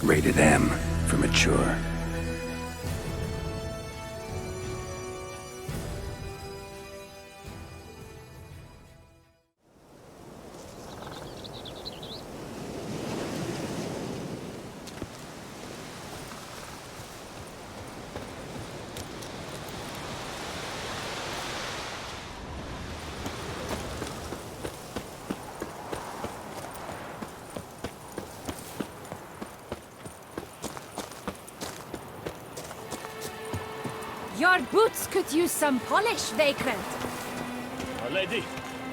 Rated M for mature. Your boots could use some polish, vagrant. My lady,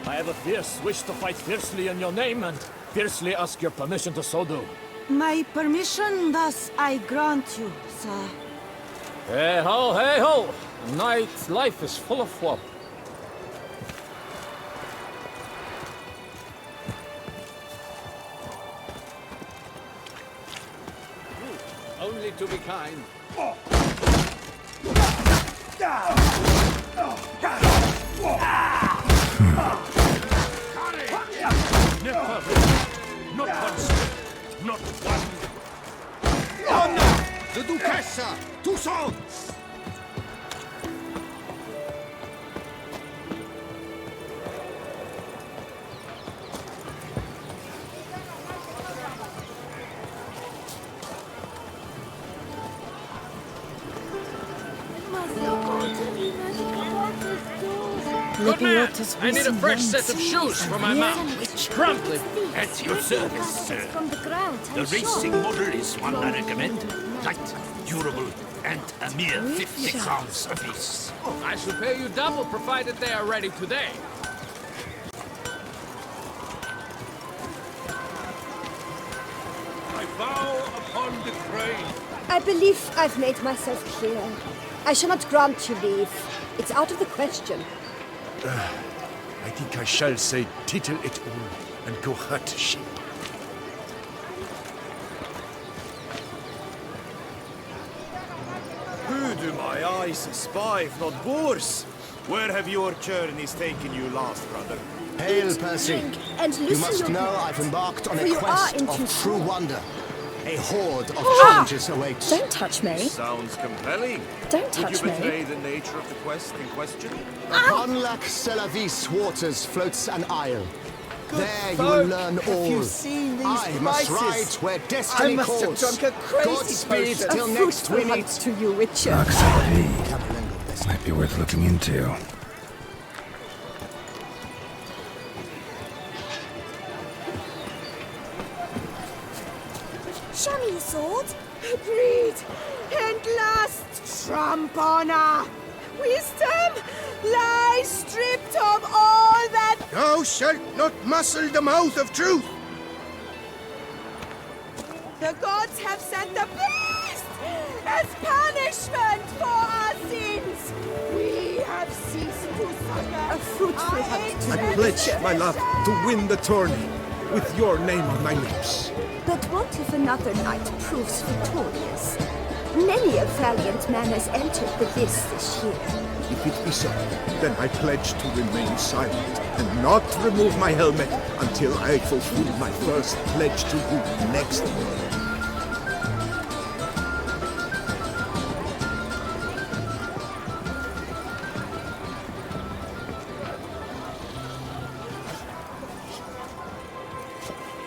I have a fierce wish to fight fiercely in your name and fiercely ask your permission to so do. My permission, thus I grant you, sir. Hey ho, hey ho! Night life is full of wop. Only to be kind. Not once, not one. Honor! The Duchesse! Toussaint! Good man! I need a fresh set of shoes for my mount. Promptly. At your service, sir. The racing model is one I recommend. Light, durable, and a mere 50 crowns apiece. I shall pay you double, provided they are ready today. I vow upon the crane. I believe I've made myself clear. I shall not grant you leave. It's out of the question. I think I shall say tittle it all and go hut sheep. Who do my eyes espy if not boors? Where have your journeys taken you last, brother? Hail, Percy. And You must know I've embarked on a quest of true wonder. A horde of challenges awaits. Don't touch me. Sounds compelling. Don't touch Would you me. betray the nature of the quest in question? Upon Lac Selavis waters floats an isle. There you will learn all. I must ride where destiny calls. Godspeed till next we meet. To you, Witcher. Oxley. Might be worth looking into. Show me your sword. Breed and last trump honor. Wisdom lies stripped of all that. Thou shalt not muzzle the mouth of truth! The gods have sent the beast as punishment for our sins. We have ceased to suffer. A fruitful hunt. I pledge my love to win the tourney with your name on my lips. But what if another knight proves victorious? Many a valiant man has entered the list this year. If it be so, then I pledge to remain silent and not remove my helmet until I fulfill my first pledge to you next year.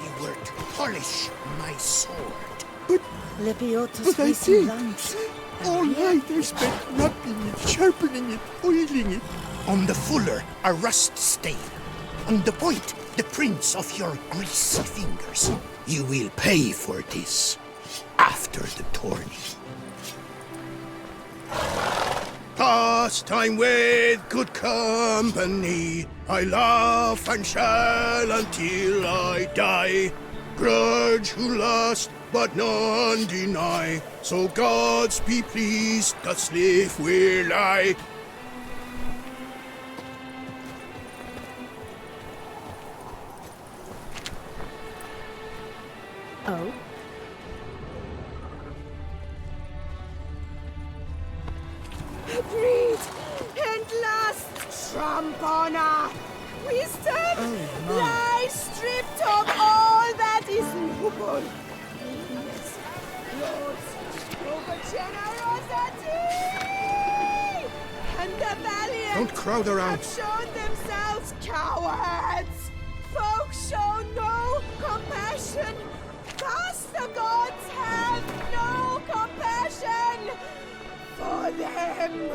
You were to polish my sword. Lepiotus I did. All night I spent rubbing it, sharpening it, oiling it. On the fuller, a rust stain. On the point, the prints of your greasy fingers. You will pay for this after the tourney. Pass time with good company. I laugh and shall until I die. Grudge who lust, but none deny. So gods be pleased, the slave will I. Oh? Breed and last trump honor. Wisdom lies stripped of all that is noble. Lords, over generosity! And the valiant Don't crowd around. have shown themselves cowards! Folk show no compassion! Thus the gods have no compassion for them!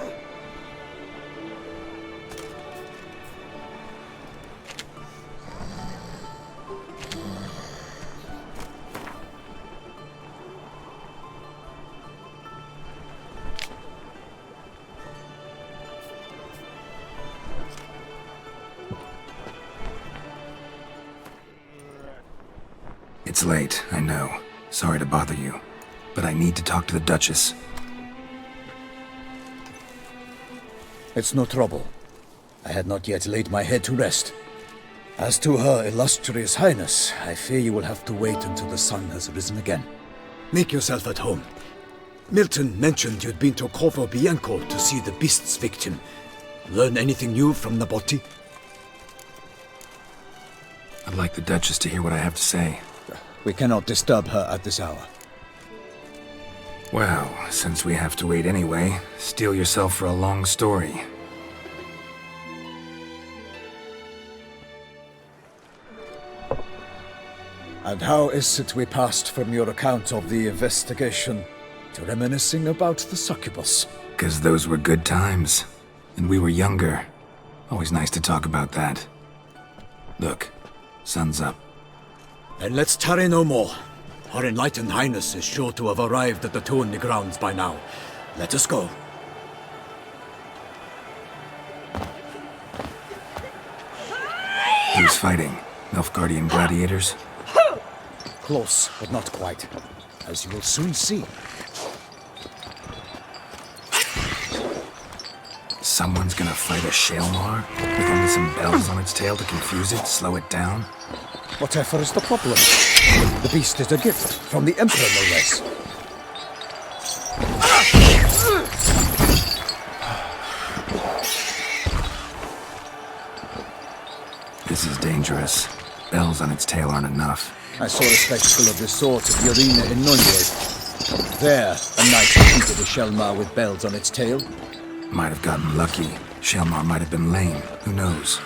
It's late, I know. Sorry to bother you. But I need to talk to the Duchess. It's no trouble. I had not yet laid my head to rest. As to her illustrious highness, I fear you will have to wait until the sun has risen again. Make yourself at home. Milton mentioned you'd been to Corvo Bianco to see the beast's victim. Learn anything new from Nabotti? I'd like the Duchess to hear what I have to say. We cannot disturb her at this hour. Well, since we have to wait anyway, steel yourself for a long story. And how is it we passed from your account of the investigation to reminiscing about the succubus? 'Cause those were good times. And we were younger. Always nice to talk about that. Look, sun's up. Then let's tarry no more. Her enlightened highness is sure to have arrived at the tourney grounds by now. Let us go. Who's fighting? Nilfgaardian gladiators? Close, but not quite. As you will soon see. Someone's gonna fight a Shalmar? With only some bells on its tail to confuse it, slow it down? Whatever is the problem? The beast is a gift from the Emperor, no less. This is dangerous. Bells on its tail aren't enough. I saw a spectacle of this sort at the arena in Nunez. There, a knight defeated a Shalmar with bells on its tail. Might have gotten lucky. Shalmar might have been lame. Who knows?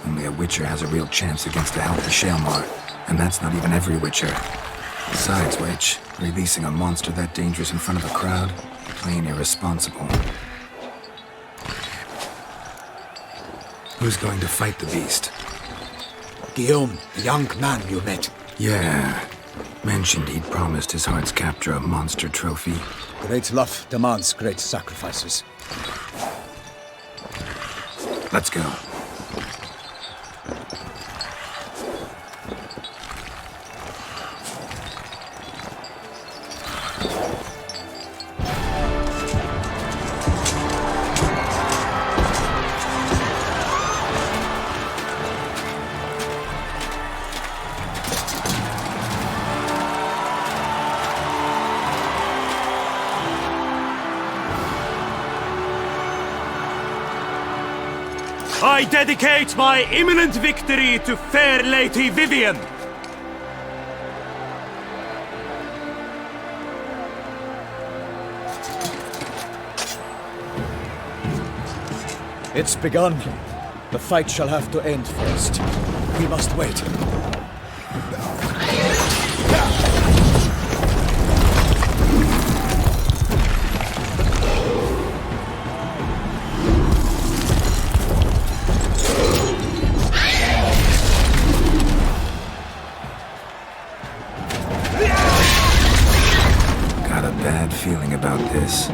Only a Witcher has a real chance against a healthy Shalmar. And that's not even every Witcher. Besides which, releasing a monster that dangerous in front of a crowd? Plain irresponsible. Who's going to fight the beast? Guillaume, the young man you met. Yeah. Mentioned he'd promised his heart's capture a monster trophy. Great love demands great sacrifices. Let's go. I dedicate my imminent victory to fair Lady Vivian! It's begun. The fight shall have to end first. We must wait. Got a bad feeling about this.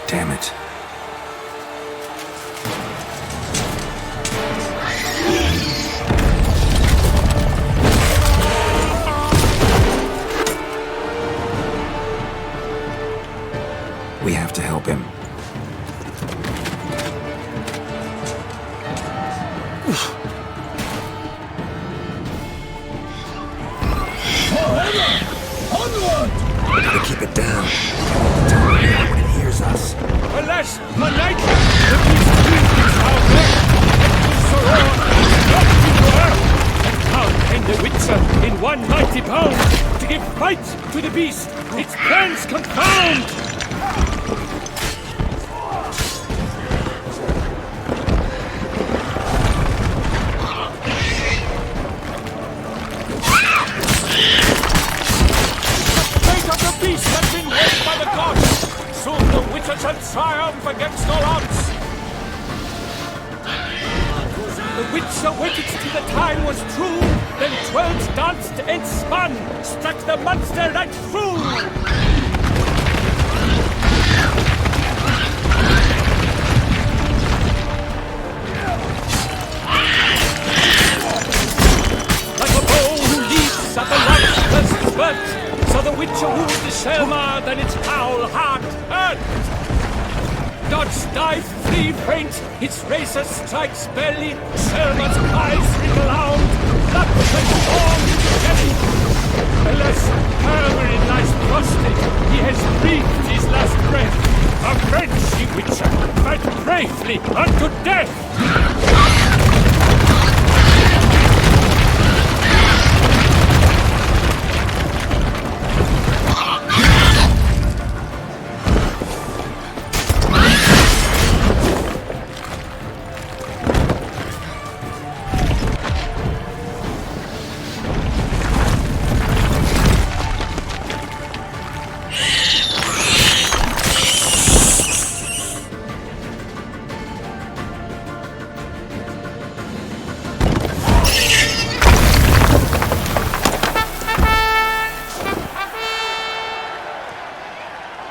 Damn it. to keep it down. Tell me that when it hears us. Alas, my knight! The beast is out there! And how came the Witcher in one mighty bound to give fight to the beast? Its plans confound! The beast has been raised by the gods! Soon the Witcher shall triumph against all odds! The Witcher waited till the time was true, then twirled, danced, and spun, struck the monster right through! Like a bow who leaps at the light's first spurt, so the Witcher wound the Shelmar, then its foul heart hurt. Dodge, dive, flee, faint, its razor strikes belly, Shelmar's cries ring loud, blood and storm jelly. Alas, Hermarin lies prostrate, he has breathed his last breath. Avenge, ye Witcher, fight bravely unto death!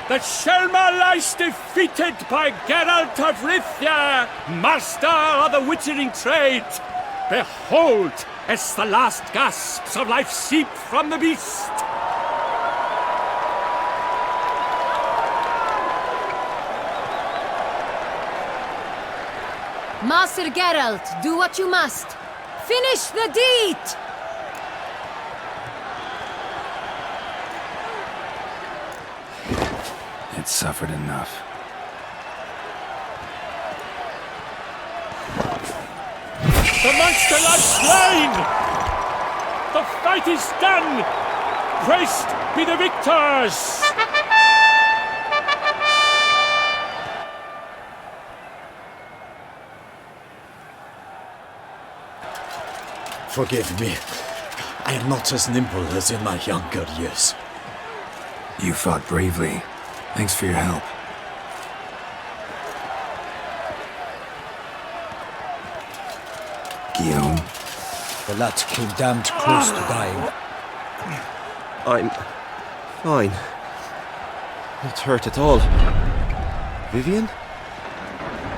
The Shelmar lies defeated by Geralt of Rivia, master of the witchering trade. Behold, as the last gasps of life seep from the beast. Master Geralt, do what you must. Finish the deed! It suffered enough. The monster lies slain! The fight is done! Praised be the victors! Forgive me. I am not as nimble as in my younger years. You fought bravely. Thanks for your help. Guillaume? The lad came damned close to dying. I'm fine. Not hurt at all. Vivian?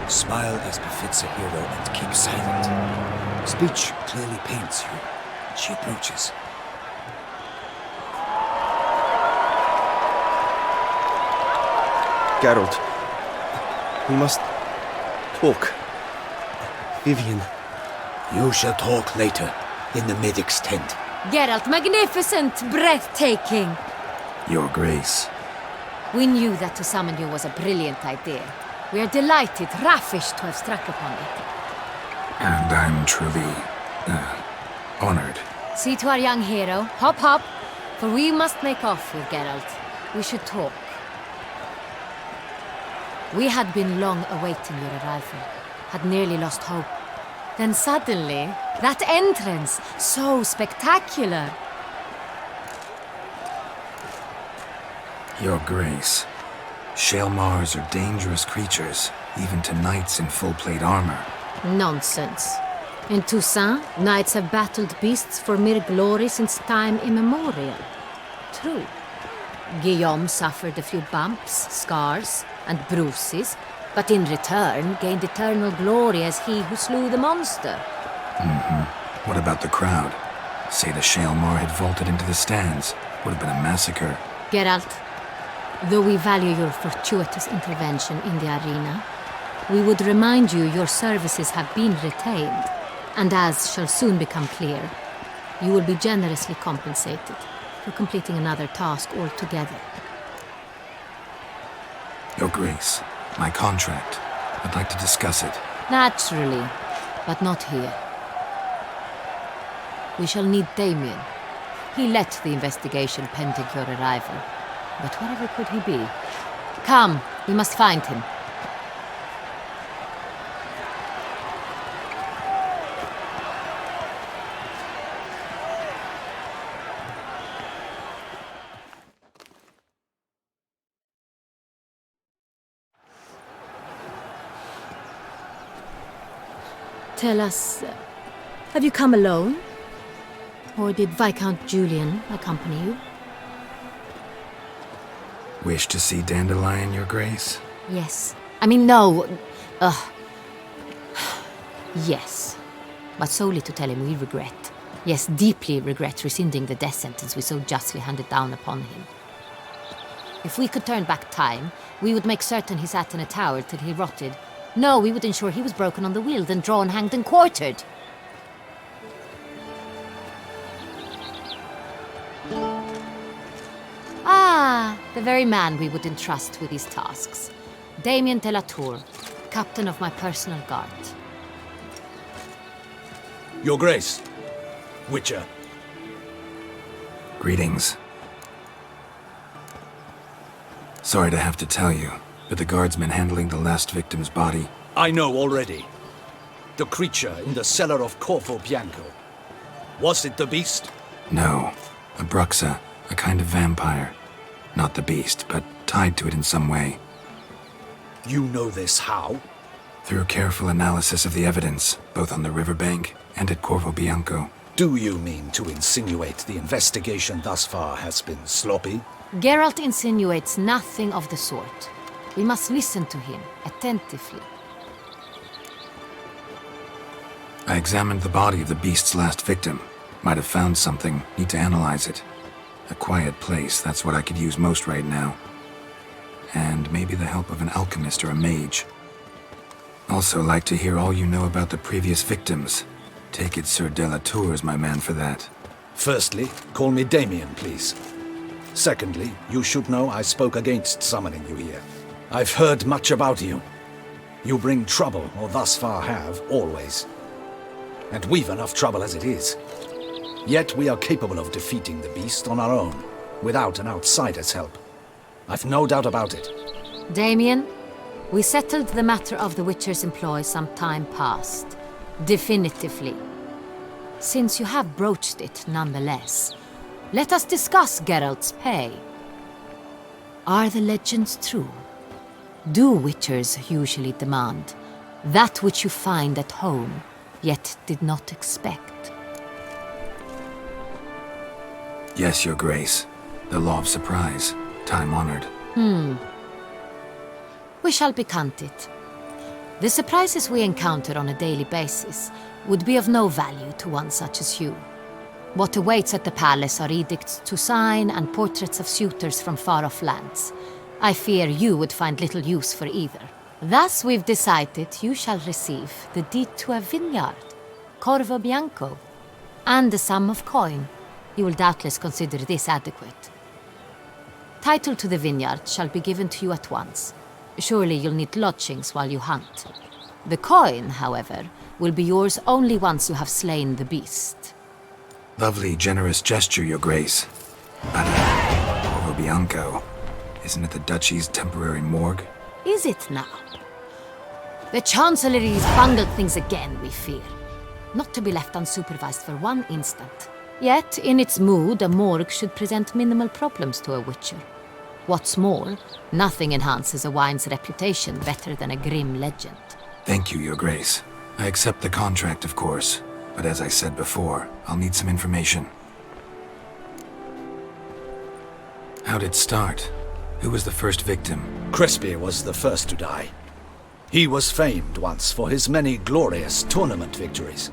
Smile as befits a hero and keep silent. Speech clearly pains you. She approaches. Geralt, we must talk. Vivian. You shall talk later, in the medic's tent. Geralt, magnificent, breathtaking. Your Grace. We knew that to summon you was a brilliant idea. We are delighted, ravished to have struck upon it. And I'm truly, honored. See to our young hero. Hop, hop. For we must make off with Geralt. We should talk. We had been long awaiting your arrival. Had nearly lost hope. Then suddenly, that entrance, so spectacular. Your Grace. Shelmars are dangerous creatures, even to knights in full plate armor. Nonsense. In Toussaint, knights have battled beasts for mere glory since time immemorial. True. Guillaume suffered a few bumps, scars, and bruises, but in return gained eternal glory as he who slew the monster. What about the crowd? Say the Shelmar had vaulted into the stands. Would have been a massacre. Geralt, though we value your fortuitous intervention in the arena, we would remind you your services have been retained, and as shall soon become clear, you will be generously compensated for completing another task altogether. Your Grace, my contract. I'd like to discuss it. Naturally, but not here. We shall need Damien. He led the investigation pending your arrival. But wherever could he be? Come, we must find him. Tell us, have you come alone? Or did Viscount Julian accompany you? Wish to see Dandelion, Your Grace? Yes. I mean, no. Yes. But solely to tell him we regret. Yes, deeply regret rescinding the death sentence we so justly handed down upon him. If we could turn back time, we would make certain he sat in a tower till he rotted. No, we would ensure he was broken on the wheel, then drawn, hanged, and quartered. Ah, the very man we would entrust with these tasks. Damien de la Tour, captain of my personal guard. Your Grace, Witcher. Greetings. Sorry to have to tell you, but the guardsman handling the last victim's body... I know already. The creature in the cellar of Corvo Bianco. Was it the beast? No. A bruxa, a kind of vampire. Not the beast, but tied to it in some way. You know this how? Through careful analysis of the evidence, both on the riverbank and at Corvo Bianco. Do you mean to insinuate the investigation thus far has been sloppy? Geralt insinuates nothing of the sort. We must listen to him attentively. I examined the body of the beast's last victim. Might have found something. Need to analyze it. A quiet place, that's what I could use most right now. And maybe the help of an alchemist or a mage. Also like to hear all you know about the previous victims. Take it Sir de la Tour is my man for that. Firstly, call me Damien, please. Secondly, you should know I spoke against summoning you here. I've heard much about you. You bring trouble, or thus far have, always. And we've enough trouble as it is. Yet we are capable of defeating the beast on our own, without an outsider's help. I've no doubt about it. Damien, we settled the matter of the Witcher's employ some time past. Definitively. Since you have broached it nonetheless, let us discuss Geralt's pay. Are the legends true? Do Witchers usually demand that which you find at home, yet did not expect? Yes, Your Grace. The law of surprise. Time-honored. We shall be content. The surprises we encounter on a daily basis would be of no value to one such as you. What awaits at the palace are edicts to sign and portraits of suitors from far-off lands. I fear you would find little use for either. Thus we've decided you shall receive the deed to a vineyard, Corvo Bianco, and a sum of coin. You will doubtless consider this adequate. Title to the vineyard shall be given to you at once. Surely you'll need lodgings while you hunt. The coin, however, will be yours only once you have slain the beast. Lovely, generous gesture, Your Grace. But, Corvo Bianco, isn't it the Duchy's temporary morgue? Is it now? The Chancellery's bungled things again, we fear. Not to be left unsupervised for one instant. Yet, in its mood, a morgue should present minimal problems to a Witcher. What's more, nothing enhances a wine's reputation better than a grim legend. Thank you, Your Grace. I accept the contract, of course. But as I said before, I'll need some information. How'd it start? Who was the first victim? Crespi was the first to die. He was famed once for his many glorious tournament victories.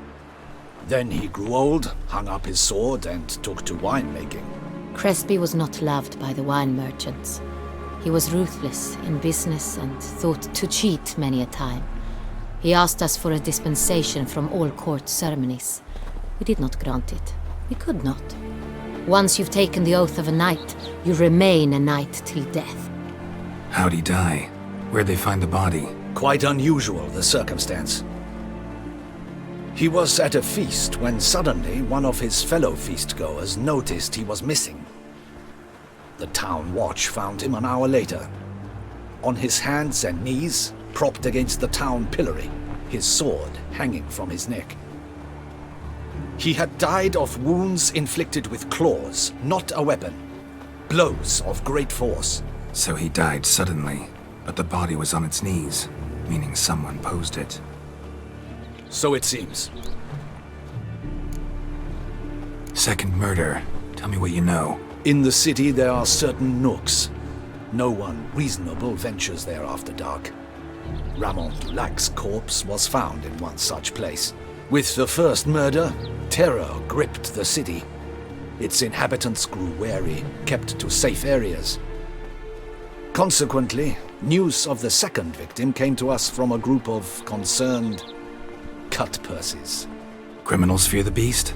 Then he grew old, hung up his sword, and took to winemaking. Crespi was not loved by the wine merchants. He was ruthless in business and thought to cheat many a time. He asked us for a dispensation from all court ceremonies. We did not grant it. We could not. Once you've taken the oath of a knight, you remain a knight till death. How'd he die? Where'd they find the body? Quite unusual, the circumstance. He was at a feast when suddenly one of his fellow feastgoers noticed he was missing. The town watch found him an hour later, on his hands and knees, propped against the town pillory, his sword hanging from his neck. He had died of wounds inflicted with claws, not a weapon. Blows of great force. So he died suddenly, but the body was on its knees, meaning someone posed it. So it seems. Second murder. Tell me what you know. In the city there are certain nooks. No one reasonable ventures there after dark. Ramon Dulac's corpse was found in one such place. With the first murder, terror gripped the city. Its inhabitants grew wary, kept to safe areas. Consequently, news of the second victim came to us from a group of concerned cut-purses. Criminals fear the beast?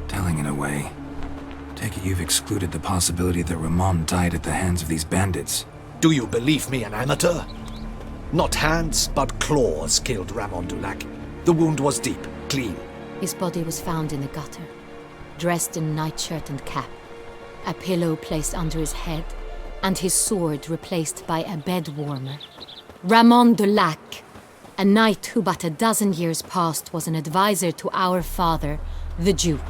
Telling in a way. Take it you've excluded the possibility that Ramon died at the hands of these bandits. Do you believe me an amateur? Not hands, but claws killed Ramon Dulac. The wound was deep, clean. His body was found in the gutter, dressed in nightshirt and cap, a pillow placed under his head, and his sword replaced by a bed warmer. Ramon Dulac, a knight who but a dozen years past was an advisor to our father, the Duke.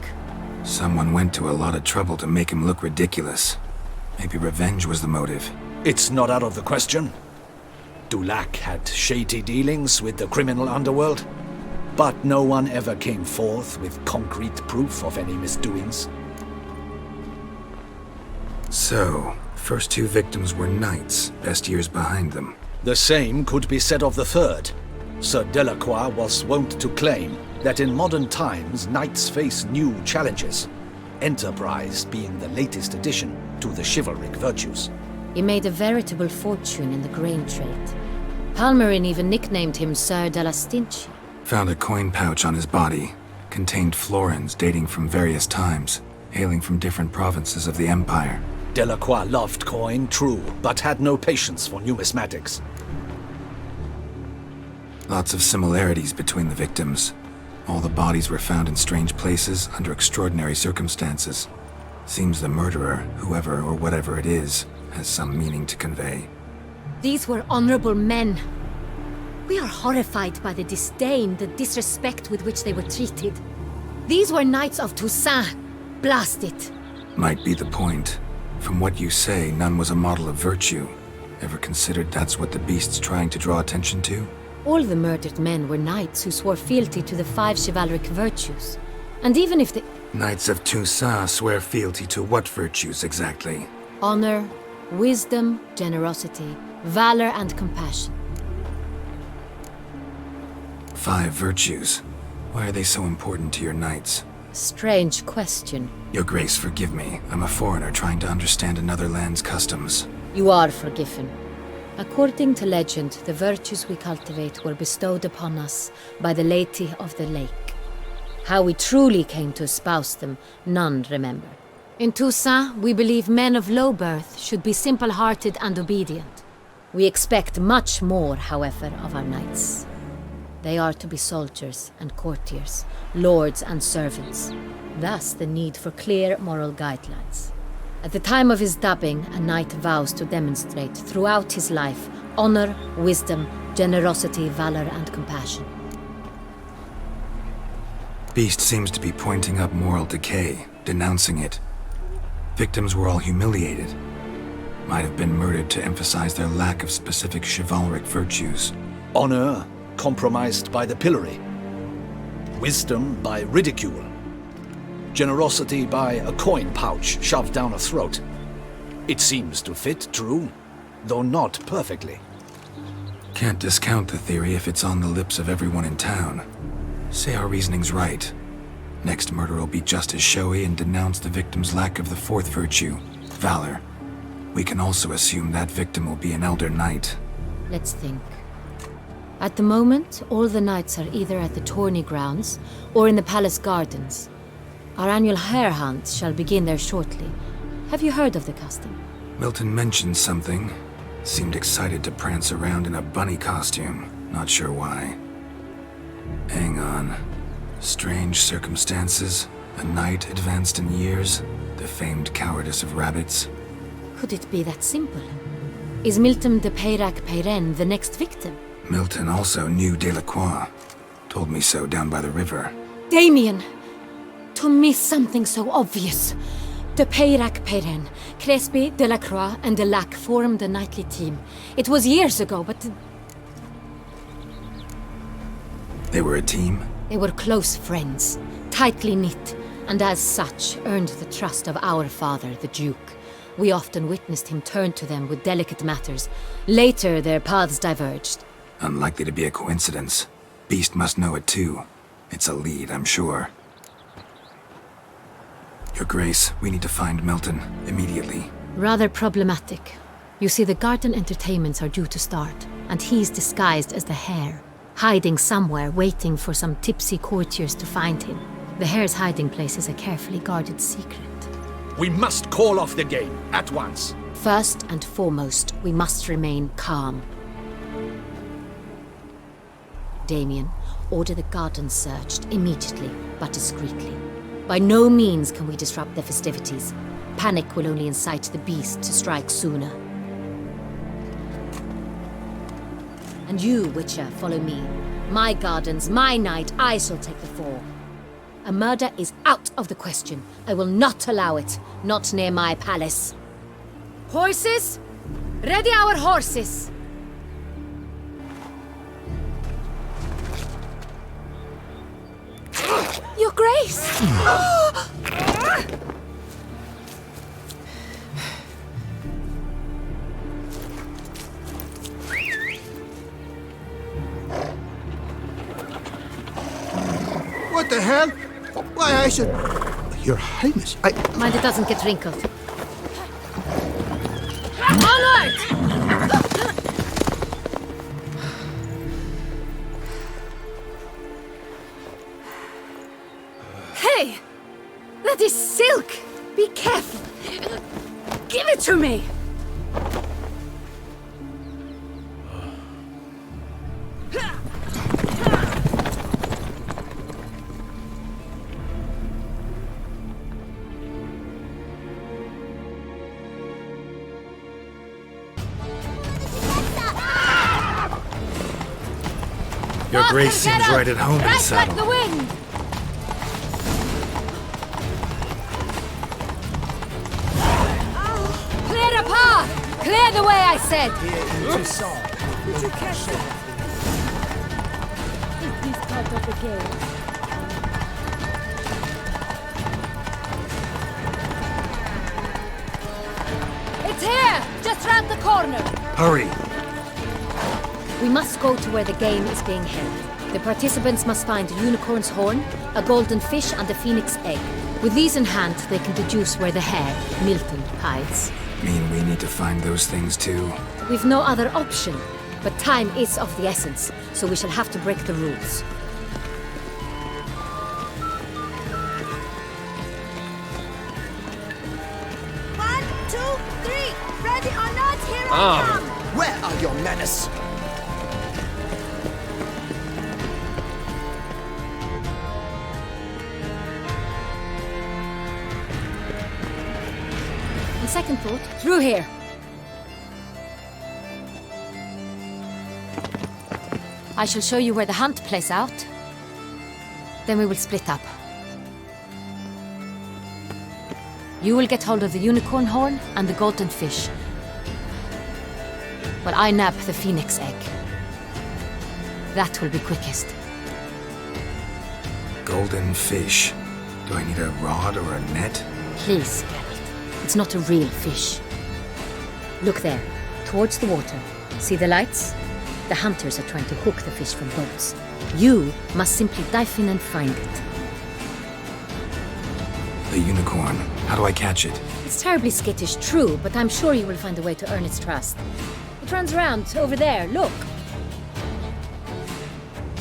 Someone went to a lot of trouble to make him look ridiculous. Maybe revenge was the motive. It's not out of the question. Dulac had shady dealings with the criminal underworld, but no one ever came forth with concrete proof of any misdoings. So, first two victims were knights, best years behind them. The same could be said of the third. Sir Delacroix was wont to claim that in modern times knights face new challenges, enterprise being the latest addition to the chivalric virtues. He made a veritable fortune in the grain trade. Palmerin even nicknamed him Sir de la Stinchi. Found a coin pouch on his body. Contained florins dating from various times, hailing from different provinces of the Empire. Delacroix loved coin, true, but had no patience for numismatics. Lots of similarities between the victims. All the bodies were found in strange places under extraordinary circumstances. Seems the murderer, whoever or whatever it is, has some meaning to convey. These were honorable men. We are horrified by the disdain, the disrespect with which they were treated. These were knights of Toussaint. Blast it. Might be the point. From what you say, none was a model of virtue. Ever considered that's what the beast's trying to draw attention to? All the murdered men were knights who swore fealty to the 5 chivalric virtues. And even if the Knights of Toussaint swear fealty to what virtues exactly? honor, wisdom, generosity, valor, and compassion. 5 virtues. Why are they so important to your knights? Strange question. Your Grace, forgive me. I'm a foreigner trying to understand another land's customs. You are forgiven. According to legend, the virtues we cultivate were bestowed upon us by the Lady of the Lake. How we truly came to espouse them, none remember. In Toussaint, we believe men of low birth should be simple-hearted and obedient. We expect much more, however, of our knights. They are to be soldiers and courtiers, lords and servants. Thus the need for clear moral guidelines. At the time of his dubbing, a knight vows to demonstrate throughout his life honor, wisdom, generosity, valor, and compassion. Beast seems to be pointing up moral decay, denouncing it. Victims were all humiliated. Might have been murdered to emphasize their lack of specific chivalric virtues. Honor compromised by the pillory. Wisdom by ridicule. Generosity by a coin pouch shoved down a throat. It seems to fit, true, though not perfectly. Can't discount the theory if it's on the lips of everyone in town. Say our reasoning's right. Next murder will be just as showy and denounce the victim's lack of the 4th virtue, valor. We can also assume that victim will be an elder knight. Let's think. At the moment, all the knights are either at the tourney grounds or in the palace gardens. Our annual hare hunt shall begin there shortly. Have you heard of the custom? Milton mentioned something. Seemed excited to prance around in a bunny costume. Not sure why. Hang on. Strange circumstances. A knight advanced in years. The famed cowardice of rabbits. Could it be that simple? Is Milton de Peyrac-Peyren the next victim? Milton also knew Delacroix. Told me so down by the river. Damien! To miss something so obvious. De Peyrac-Peyren, Crespi, Delacroix, and Delac formed a knightly team. It was years ago, but... They were a team? They were close friends, tightly knit, and as such earned the trust of our father, the Duke. We often witnessed him turn to them with delicate matters. Later, their paths diverged. Unlikely to be a coincidence. Beast must know it too. It's a lead, I'm sure. Your Grace, we need to find Milton, immediately. Rather problematic. You see, the garden entertainments are due to start, and he's disguised as the Hare, hiding somewhere, waiting for some tipsy courtiers to find him. The Hare's hiding place is a carefully guarded secret. We must call off the game, at once. First and foremost, we must remain calm. Damien, order the garden searched immediately, but discreetly. By no means can we disrupt the festivities. Panic will only incite the beast to strike sooner. And you, Witcher, follow me. My gardens, my night, I shall take the fall. A murder is out of the question. I will not allow it. Not near my palace. Horses? Ready our horses! Your Grace! What the hell? Why, I should... Your Highness, I... Mind it doesn't get wrinkled. Onward! Hey! That is silk! Be careful! Give it to me! Your Grace seems right at home in the saddle. Right like the wind! Clear a path! Clear the way, I said! Did you catch that? If he's caught up again. It's here! Just round the corner! Hurry! We must go to where the game is being held. The participants must find a unicorn's horn, a golden fish, and a phoenix egg. With these in hand, they can deduce where the Hare, Milton, hides. Mean we need to find those things too? We've no other option, but time is of the essence, so we shall have to break the rules. One, two, three. Ready or not, here I come. Where are your manners? On second thought, through here. I shall show you where the hunt plays out. Then we will split up. You will get hold of the unicorn horn and the golden fish, while I nab the phoenix egg. That will be quickest. Golden fish. Do I need a rod or a net? Please, Geralt. It's not a real fish. Look there, towards the water. See the lights? The hunters are trying to hook the fish from boats. You must simply dive in and find it. The unicorn. How do I catch it? It's terribly skittish, true, but I'm sure you will find a way to earn its trust. It runs around over there, look.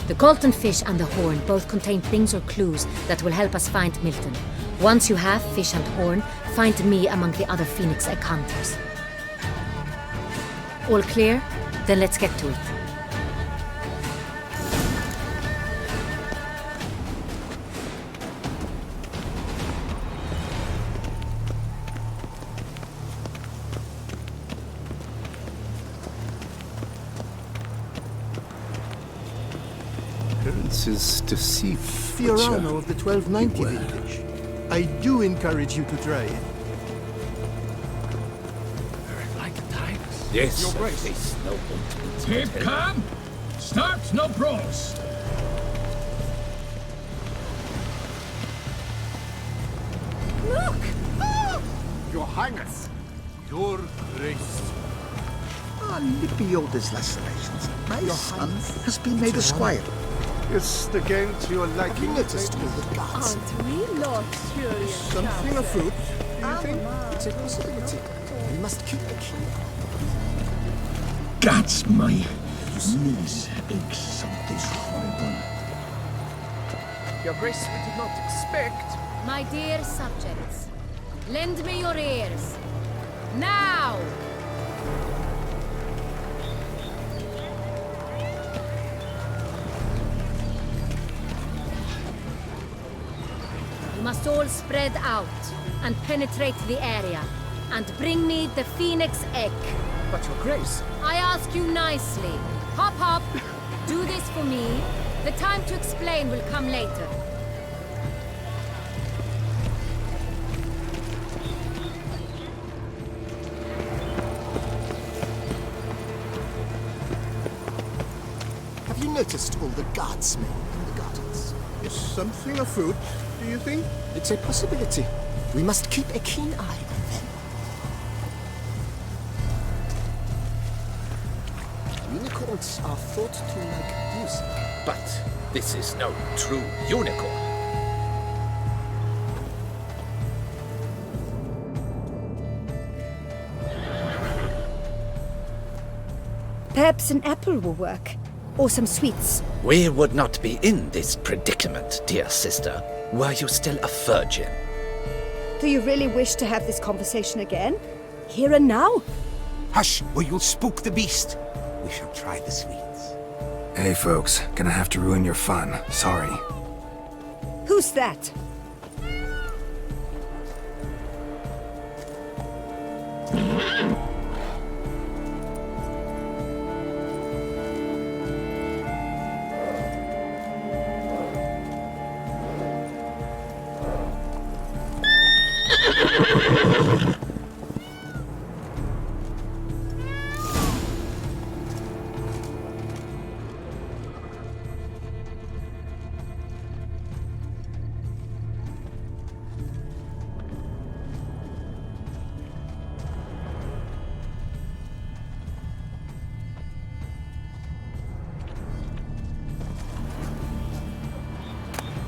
The golden fish and the horn both contain things or clues that will help us find Milton. Once you have fish and horn, find me among the other phoenix egg hunters. All clear? Then let's get to it. Appearances deceive. Fiorano of the 1290 vintage. I do encourage you to try it. Yes, Your Grace. Keep calm. Start no brawls. Look! Oh! Your Highness. Your Grace. Lipioda's lacerations. My son has been made a squire. Is the game to your liking? Noticed all the gods. Aren't we, Lord Curious? Something afoot, do you think? It's a possibility. We must keep a keen eye. God's my knees ache something horrible. Your Grace, we did not expect. My dear subjects, lend me your ears. Now! You must all spread out and penetrate the area and bring me the phoenix egg. But Your Grace... I ask you nicely. Hop, hop. Do this for me. The time to explain will come later. Have you noticed all the guardsmen in the gardens? Is something afoot, do you think? It's a possibility. We must keep a keen eye on them. Unicorns are thought to like music. But this is no true unicorn. Perhaps an apple will work. Or some sweets. We would not be in this predicament, dear sister, were you still a virgin. Do you really wish to have this conversation again? Here and now? Hush, or you'll spook the beast. We shall try the sweets. Hey folks, gonna have to ruin your fun. Sorry. Who's that?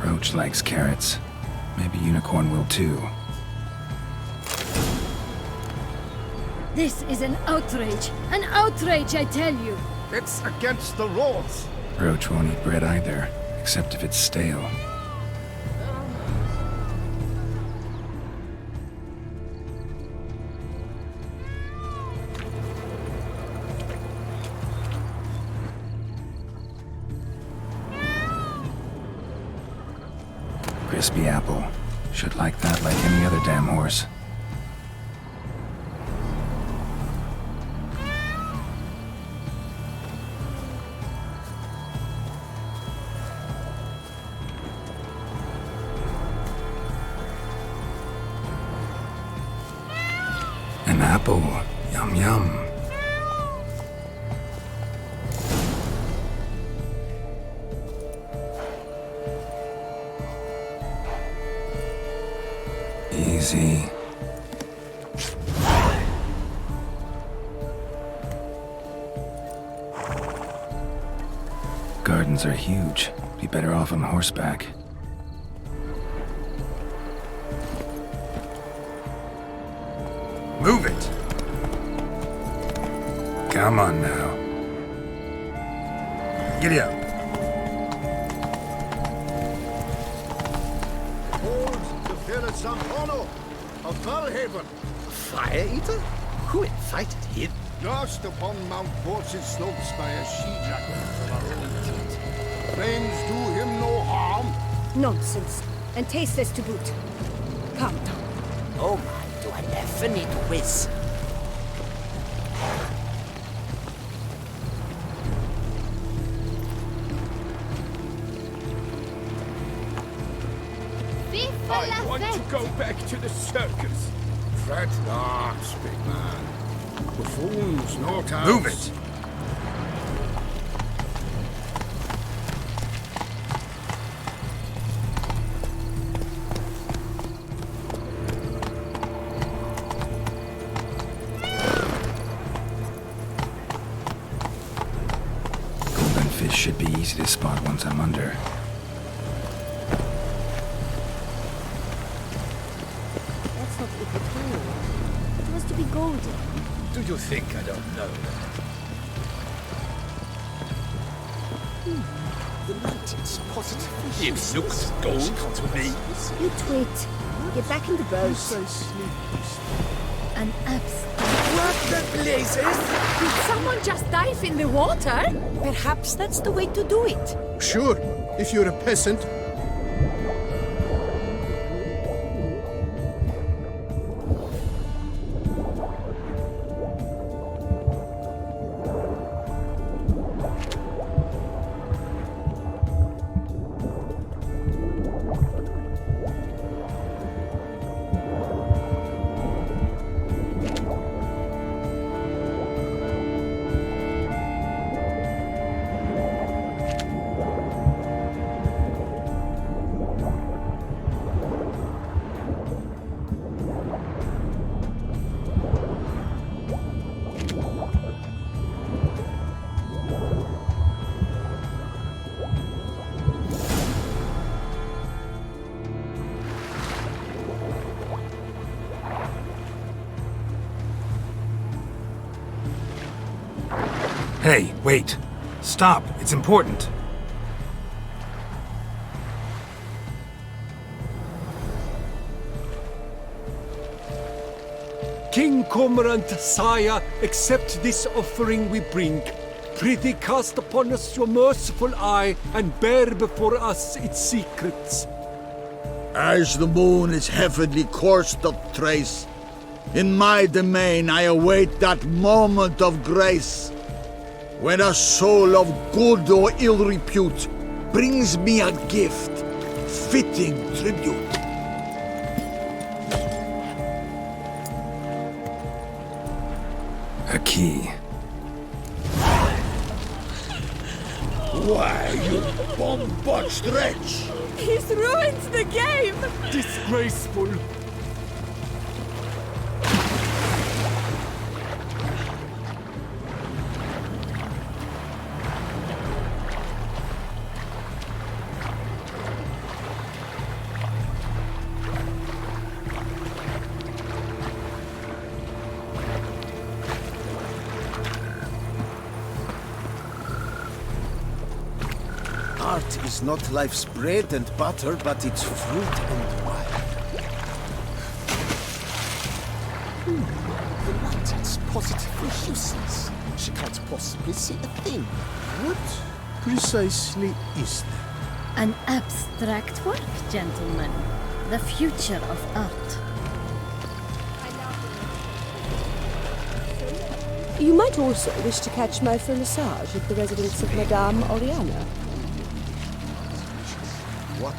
Roach likes carrots. Maybe Unicorn will too. This is an outrage! An outrage, I tell you! It's against the rules. Roach won't eat bread either, except if it's stale. Crispy apple. Should like that like any other damn horse. An apple. Yum yum. Easy. Gardens are huge. Be better off on horseback. Move it! Come on now. Giddy up. Zampono of Valhaven. Fire eater? Who invited him? Lost upon Mount Port's slopes by a she-dragon of our own teeth. Flames do him no harm. Nonsense. And tasteless to boot. Come. Oh man, do I ever need whiz? I want to go back to the circus. Fret not, big man. Buffoons, no time. Move it! Golden fish should be easy to spot once I'm under. It was to be golden. Do you think I don't know? The mountains positively. It looks gold to me. You twit. Get back in the boat. An abstract. What the blazes? Did someone just dive in the water? Perhaps that's the way to do it. Sure, if you're a peasant. Hey, wait. Stop. It's important. King Cormorant, sire, accept this offering we bring. Prithee cast upon us your merciful eye and bear before us its secrets. As the moon is heavenly course doth trace, in my domain I await that moment of grace, when a soul of good or ill repute brings me a gift, fitting tribute. A key. Why, you bomb-botched wretch! He's ruined the game! Disgraceful. Art is not life's bread and butter, but its fruit and wine. The mountain's positively useless. She can't possibly see a thing. What precisely is that? An abstract work, gentlemen. The future of art. You might also wish to catch my vernissage at the residence of Madame Oriana. What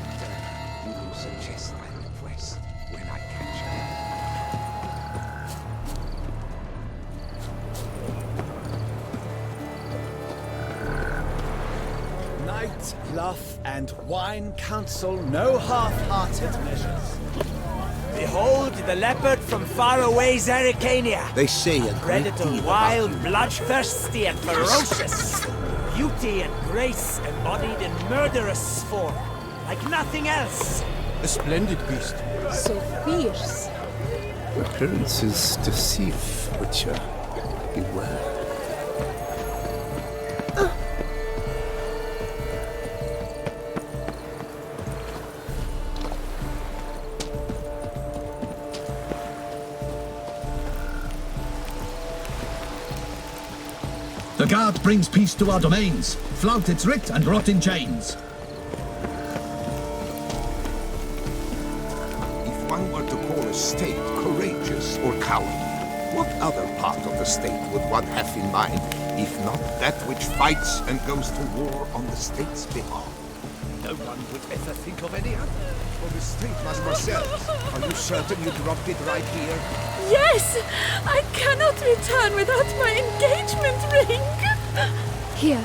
would you suggest I request when I catch her? Night, laugh, and wine counsel no half-hearted measures. Behold the leopard from faraway Zerricania. They say a predator, wild, bloodthirsty, and ferocious. Beauty and grace embodied in murderous form, like nothing else. A splendid beast. So fierce. Appearances deceive, Witcher. Beware. The guard brings peace to our domains. Flout its writ and rot in chains. If one were to call a state courageous or cowardly, what other part of the state would one have in mind, if not that which fights and goes to war on the state's behalf? No one would ever think of any other. For the state, mademoiselle, are you certain you dropped it right here? Yes! I cannot return without my engagement ring! Here.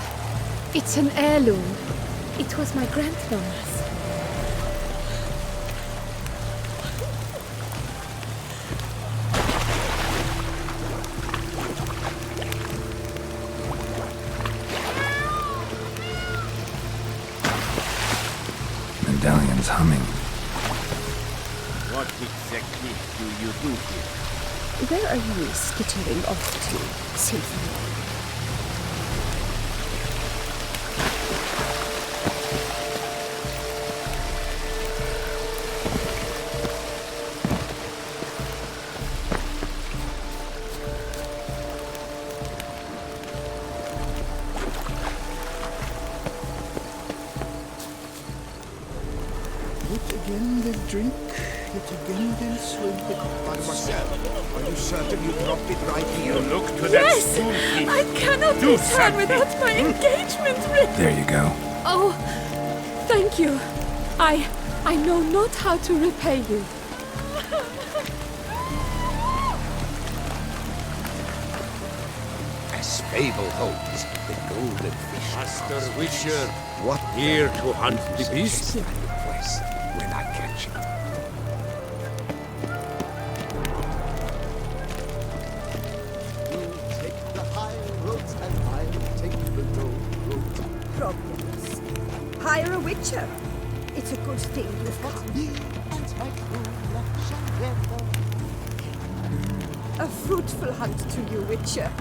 It's an heirloom. It was my grandmother's. Medallion's humming. What exactly do you do here? Where are you skittering off to, Symphony? Yet again they drink, yet again they swim. Mademoiselle, are you certain you dropped it right here? You look to Yes! that stool, please. I cannot Do return something. without my engagement ring! There you go. Oh, thank you. I know not how to repay you. As fable holds, the golden fish. Master Witcher, What here to hunt the beast. I request when I catch it. You take the high roads and I'll take the low roads. Problems. Hire a witcher. It's a good thing you've got me. And my true love shall never. A fruitful hunt to you, witcher.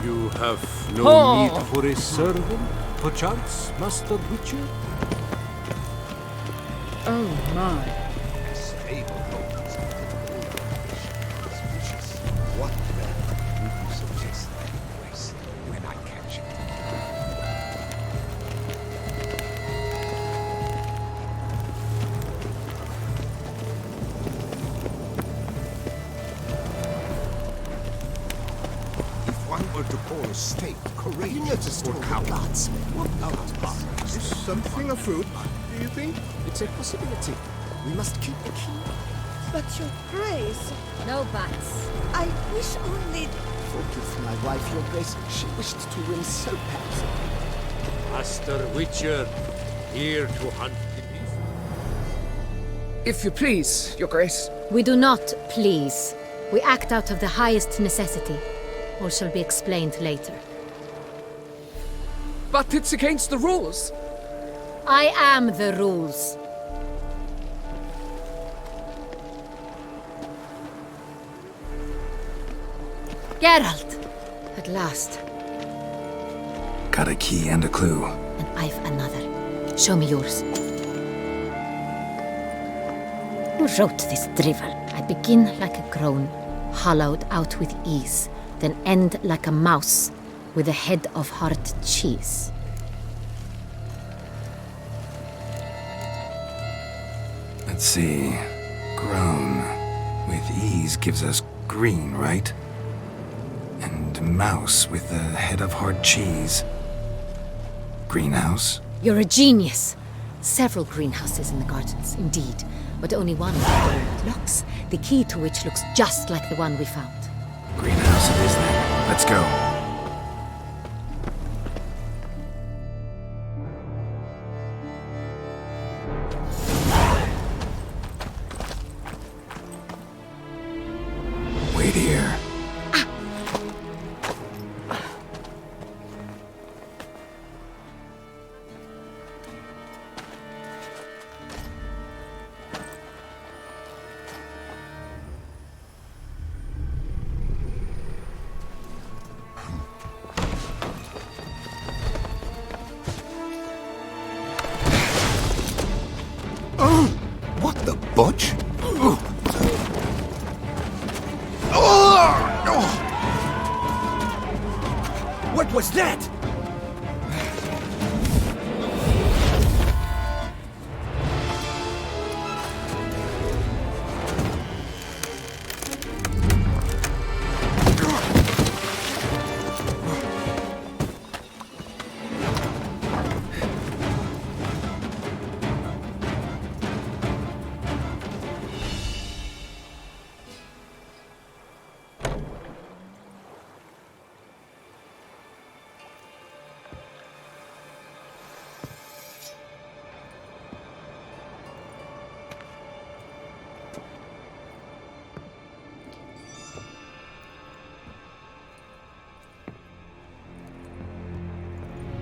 You have no need for a servant, perchance, Master Witcher? Oh my. As fable holds, the golden fish is vicious. What then would you suggest I request when I catch it? If one were to call a state courageous or coward, what other part of the Is state? something a fruit, do you think? It's a possibility. We must keep the key. But your grace, No buts. I wish only... Forgive my wife, your grace. She wished to win so badly. Master Witcher, here to hunt the beast. If you please, your grace. We do not please. We act out of the highest necessity. All shall be explained later. But it's against the rules. I am the rules. Geralt! At last. Got a key and a clue. And I've another. Show me yours. Who wrote this drivel? I begin like a groan, hollowed out with ease, then end like a mouse, with a head of hard cheese. Let's see. Grown. With ease gives us green, right? And mouse with the head of hard cheese. Greenhouse? You're a genius. Several greenhouses in the gardens, indeed, but only one with gold locks, the key to which looks just like the one we found. Greenhouse it is then. Let's go. Wait here.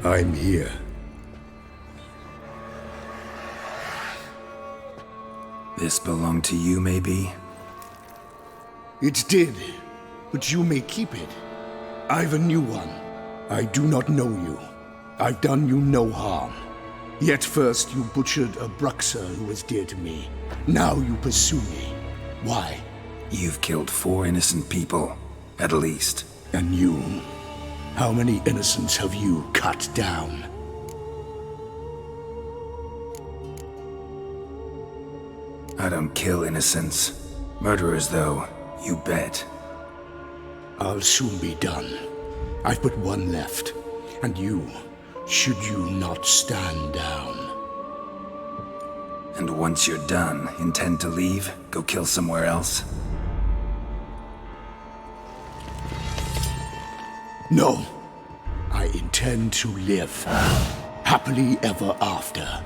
I'm here. This belonged to you, maybe? It did, but you may keep it. I've a new one. I do not know you. I've done you no harm. Yet first you butchered a Bruxer who was dear to me. Now you pursue me. Why? You've killed 4 innocent people, at least. And you? How many innocents have you cut down? I don't kill innocents. Murderers, though, you bet. I'll soon be done. I've but one left. And you, should you not stand down. And once you're done, intend to leave? Go kill somewhere else? No. I intend to live. Happily ever after.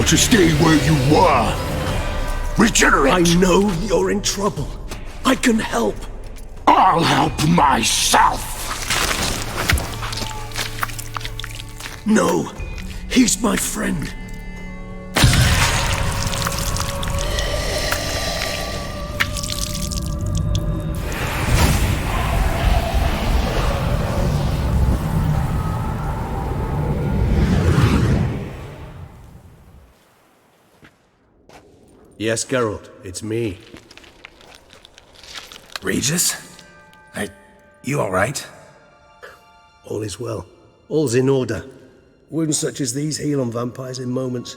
To stay where you were. Regenerate! I know you're in trouble. I can help. I'll help myself! No, he's my friend. Yes, Geralt, it's me. Regis? You alright? All is well. All's in order. Wounds such as these heal on vampires in moments.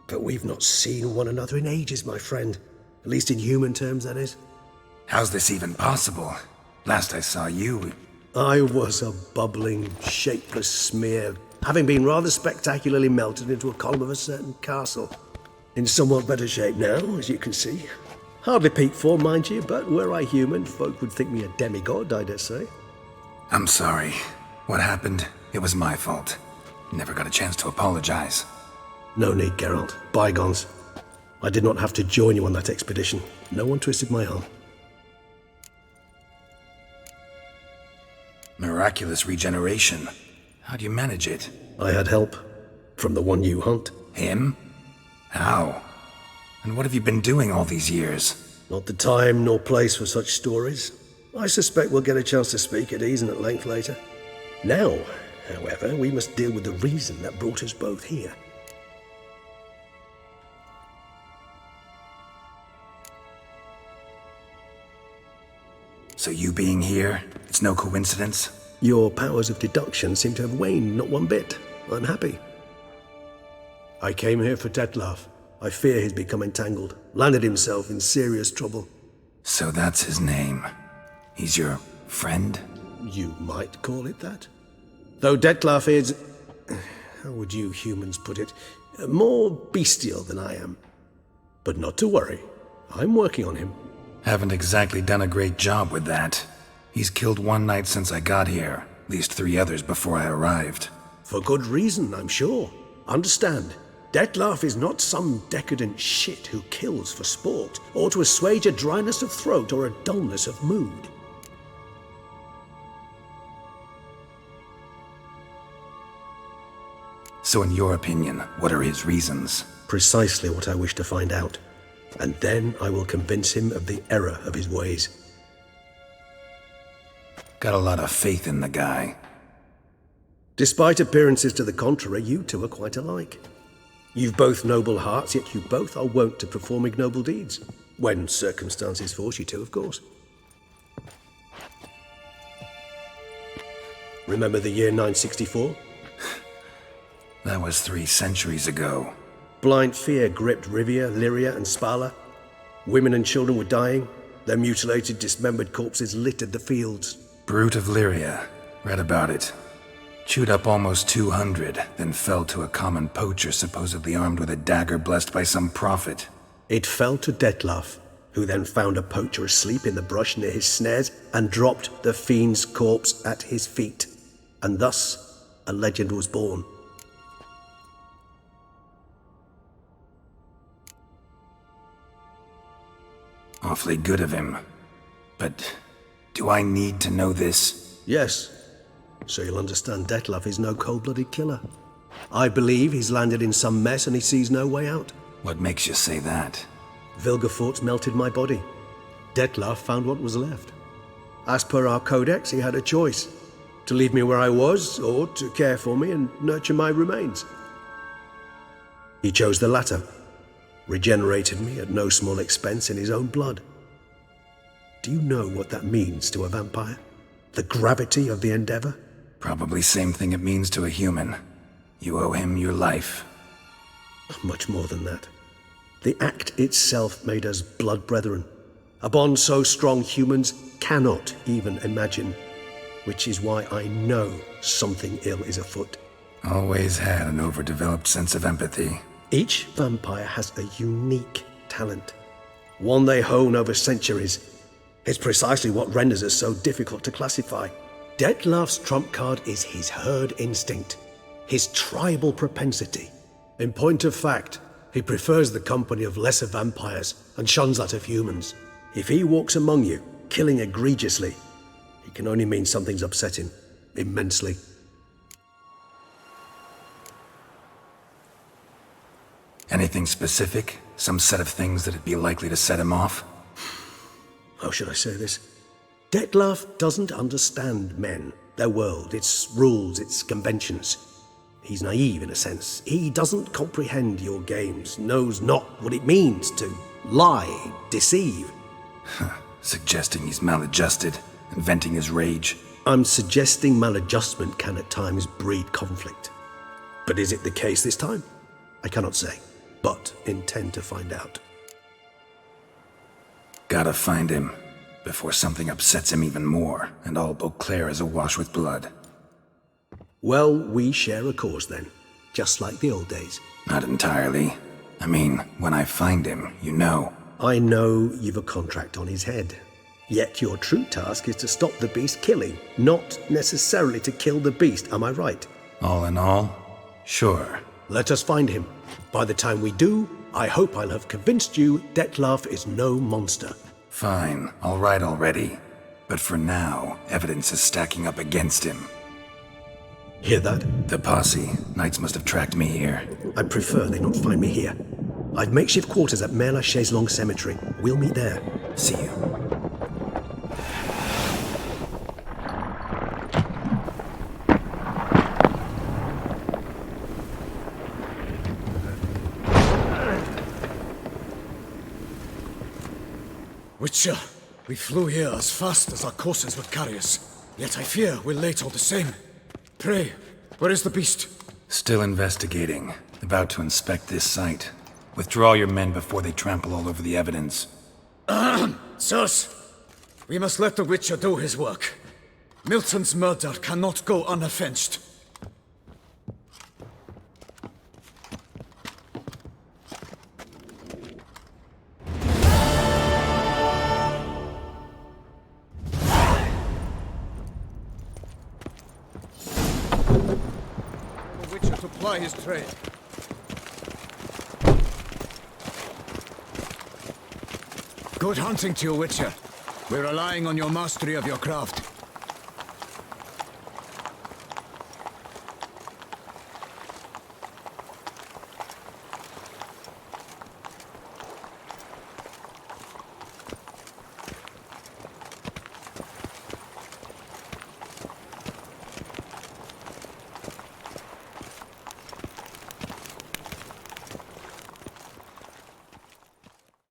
But we've not seen one another in ages, my friend. At least in human terms, that is. How's this even possible? Last I saw you... I was a bubbling, shapeless smear, having been rather spectacularly melted into a column of a certain castle. In somewhat better shape now, as you can see. Hardly peak form, mind you, but were I human, folk would think me a demigod, I dare say. I'm sorry. What happened, it was my fault. Never got a chance to apologize. No need, Geralt. Bygones. I did not have to join you on that expedition. No one twisted my arm. Miraculous regeneration. How'd you manage it? I had help. From the one you hunt. Him? How? And what have you been doing all these years? Not the time nor place for such stories. I suspect we'll get a chance to speak at ease and at length later. Now, however, we must deal with the reason that brought us both here. So you being here, it's no coincidence? Your powers of deduction seem to have waned not one bit. I'm happy. I came here for Detlef. I fear he's become entangled, landed himself in serious trouble. So that's his name. He's your friend? You might call it that. Though Detlef is... how would you humans put it? More bestial than I am. But not to worry. I'm working on him. Haven't exactly done a great job with that. He's killed one knight since I got here, at least 3 others before I arrived. For good reason, I'm sure. Understand, Dettlaff is not some decadent shit who kills for sport, or to assuage a dryness of throat or a dullness of mood. So in your opinion, what are his reasons? Precisely what I wish to find out. And then I will convince him of the error of his ways. Got a lot of faith in the guy. Despite appearances to the contrary, you two are quite alike. You've both noble hearts, yet you both are wont to perform ignoble deeds. When circumstances force you to, of course. Remember the year 964? That was 3 centuries ago. Blind fear gripped Rivia, Lyria, and Spala. Women and children were dying. Their mutilated, dismembered corpses littered the fields. Brute of Lyria. Read about it. Chewed up almost 200, then fell to a common poacher supposedly armed with a dagger blessed by some prophet. It fell to Dettlaff, who then found a poacher asleep in the brush near his snares and dropped the fiend's corpse at his feet. And thus, a legend was born. Awfully good of him. But do I need to know this? Yes. So you'll understand Dettlaff is no cold-blooded killer. I believe he's landed in some mess and he sees no way out. What makes you say that? Vilgefortz melted my body. Dettlaff found what was left. As per our codex, he had a choice. To leave me where I was, or to care for me and nurture my remains. He chose the latter. Regenerated me at no small expense in his own blood. Do you know what that means to a vampire? The gravity of the endeavor? Probably same thing it means to a human. You owe him your life. Much more than that. The act itself made us blood brethren. A bond so strong humans cannot even imagine. Which is why I know something ill is afoot. Always had an overdeveloped sense of empathy. Each vampire has a unique talent. One they hone over centuries. It's precisely what renders us so difficult to classify. Dettlaff's trump card is his herd instinct, his tribal propensity. In point of fact, he prefers the company of lesser vampires and shuns that of humans. If he walks among you, killing egregiously, it can only mean something's upsetting, immensely. Anything specific? Some set of things that'd be likely to set him off? How should I say this? Dettlaff doesn't understand men, their world, its rules, its conventions. He's naive in a sense. He doesn't comprehend your games, knows not what it means to lie, deceive. Suggesting he's maladjusted and venting his rage. I'm suggesting maladjustment can at times breed conflict. But is it the case this time? I cannot say, but intend to find out. Gotta find him, before something upsets him even more, and all Beauclair is awash with blood. Well, we share a cause then, just like the old days. Not entirely. I mean, when I find him, you know. I know you've a contract on his head. Yet your true task is to stop the beast killing, not necessarily to kill the beast, am I right? All in all, sure. Let us find him. By the time we do, I hope I'll have convinced you Dettlaff is no monster. Fine, all right already. But for now, evidence is stacking up against him. Hear that? The posse. Knights must have tracked me here. I'd prefer they not find me here. I've makeshift quarters at Mère Lachaise Long Cemetery. We'll meet there. See you. Witcher, we flew here as fast as our courses would carry us. Yet I fear we're late all the same. Pray, where is the beast? Still investigating. About to inspect this site. Withdraw your men before they trample all over the evidence. Sirs, we must let the Witcher do his work. Milton's murder cannot go unavenged. ply his trade. Good hunting to you, Witcher. We're relying on your mastery of your craft.